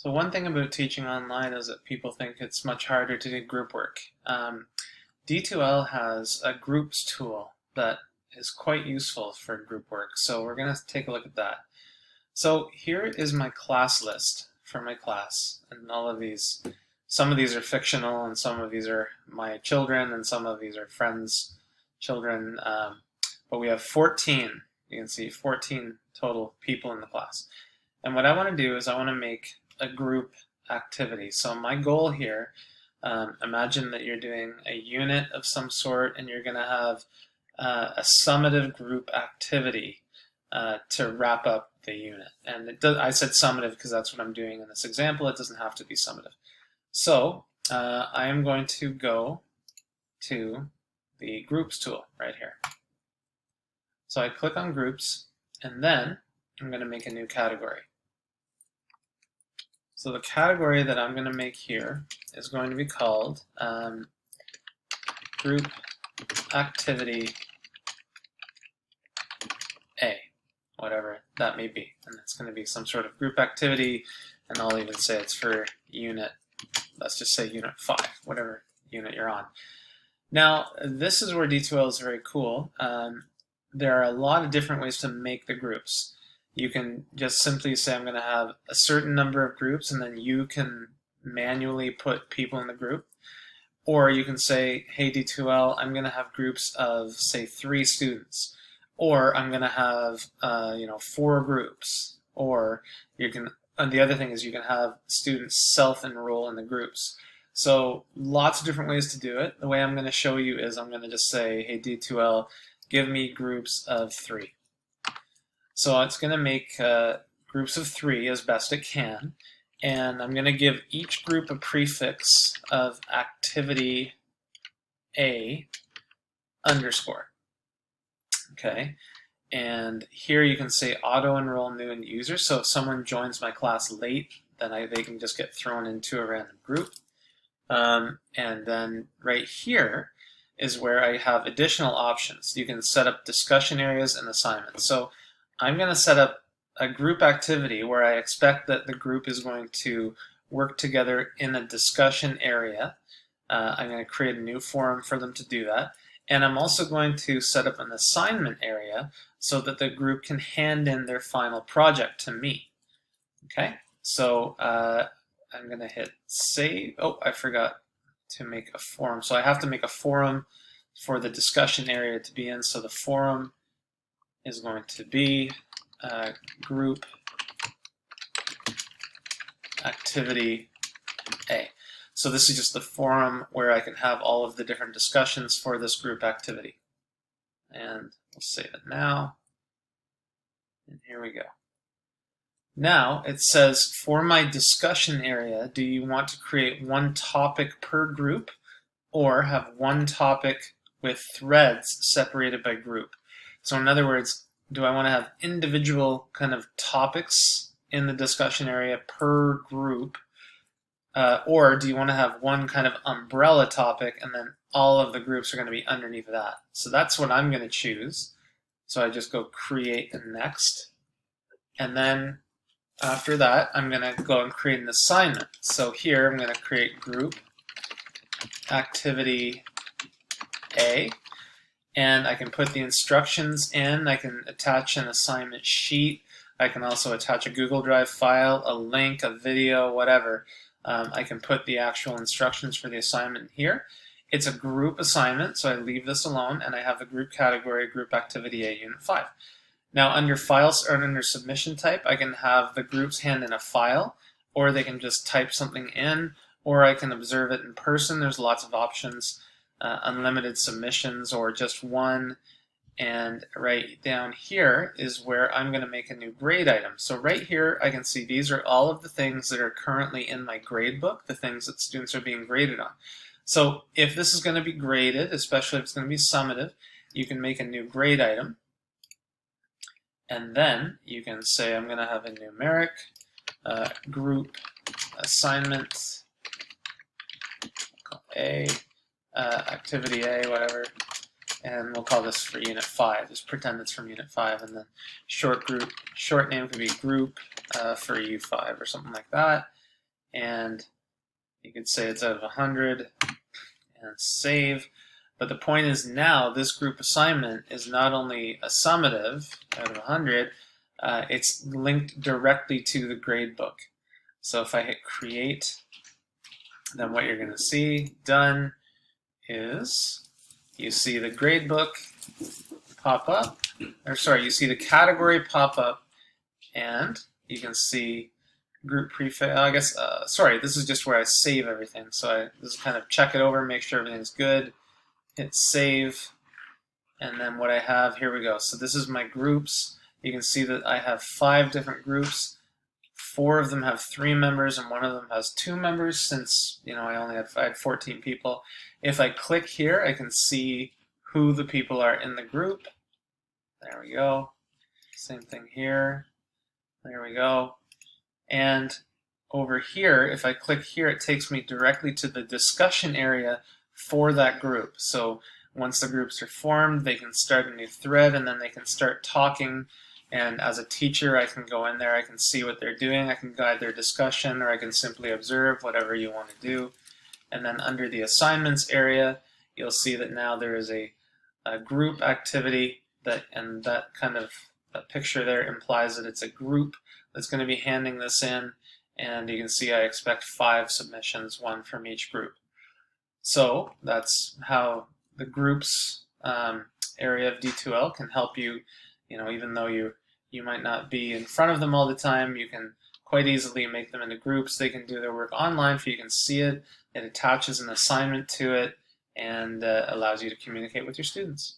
So one thing about teaching online is that people think it's much harder to do group work. D2L has a groups tool that is quite useful for group work. So we're going to take a look at that. So here is my class list for my class, and all of these, some of these are fictional and some of these are my children and some of these are friends' children, but we have 14, you can see 14 total people in the class. And what I want to do is I want to make a group activity. So my goal here, imagine that you're doing a unit of some sort and you're going to have a summative group activity to wrap up the unit. And I said summative because that's what I'm doing in this example. It doesn't have to be summative. So I am going to go to the groups tool right here. So I click on groups and then I'm going to make a new category. So the category that I'm going to make here is going to be called Group Activity A, whatever that may be. And it's going to be some sort of group activity, and I'll even say it's for unit, let's just say unit 5, whatever unit you're on. Now, this is where D2L is very cool. There are a lot of different ways to make the groups. You can just simply say I'm going to have a certain number of groups and then you can manually put people in the group. Or you can say, hey D2L, I'm going to have groups of, say, 3 students. Or I'm going to have 4 groups. Or you can, and the other thing is you can have students self-enroll in the groups. So lots of different ways to do it. The way I'm going to show you is I'm going to just say, hey D2L, give me groups of 3. So it's going to make groups of 3 as best it can, and I'm going to give each group a prefix of activity A underscore. Okay, and here you can say auto enroll new user. So if someone joins my class late, then they can just get thrown into a random group. And then right here is where I have additional options. You can set up discussion areas and assignments. So I'm going to set up a group activity where I expect that the group is going to work together in a discussion area. I'm going to create a new forum for them to do that. And I'm also going to set up an assignment area so that the group can hand in their final project to me. Okay, so I'm going to hit save. Oh, I forgot to make a forum. So I have to make a forum for the discussion area to be in. So the forum is going to be group activity A. So this is just the forum where I can have all of the different discussions for this group activity. And we'll save it now. And here we go. Now it says, for my discussion area, do you want to create one topic per group or have one topic with threads separated by group? So in other words, do I want to have individual kind of topics in the discussion area per group, or do you want to have one kind of umbrella topic and then all of the groups are going to be underneath that? So that's what I'm going to choose. So I just go create and next, and then after that I'm going to go and create an assignment. So here I'm going to create group activity A, and I can put the instructions in. I can attach an assignment sheet. I can also attach a Google Drive file, a link, a video, whatever. I can put the actual instructions for the assignment here. It's a group assignment, so I leave this alone, and I have the group category, Group Activity A, Unit 5. Now under files or under submission type, I can have the groups hand in a file, or they can just type something in, or I can observe it in person. There's lots of options. Unlimited submissions or just one, and right down here is where I'm going to make a new grade item. So right here I can see these are all of the things that are currently in my grade book, the things that students are being graded on. So if this is going to be graded, especially if it's going to be summative, you can make a new grade item, and then you can say I'm going to have a numeric group assignment A, activity A, whatever, and we'll call this for unit 5. Just pretend it's from unit 5, and then short name could be group for U5 or something like that. and you could say it's out of 100 and save. But the point is now this group assignment is not only a summative out of 100, it's linked directly to the gradebook. So if I hit create, then what you're going to see done is you see the gradebook pop up, or sorry, you see the category pop up, and you can see group prefix. I guess, sorry, this is just where I save everything. So this is kind of check it over, make sure everything's good, hit save, and then what I have, here we go. So this is my groups. You can see that I have 5 different groups. 4 of them have 3 members and 1 of them has 2 members, since I had 14 people. If I click here, I can see who the people are in the group. There we go. Same thing here. There we go. And over here, if I click here, it takes me directly to the discussion area for that group. So once the groups are formed, they can start a new thread, and then they can start talking. And as a teacher, I can go in there, I can see what they're doing, I can guide their discussion, or I can simply observe, whatever you want to do. And then under the assignments area, you'll see that now there is a group activity, and that picture there implies that it's a group that's going to be handing this in. And you can see I expect 5 submissions, 1 from each group. So that's how the groups area of D2L can help you. Even though you might not be in front of them all the time, you can quite easily make them into groups. They can do their work online, so you can see it. It attaches an assignment to it and allows you to communicate with your students.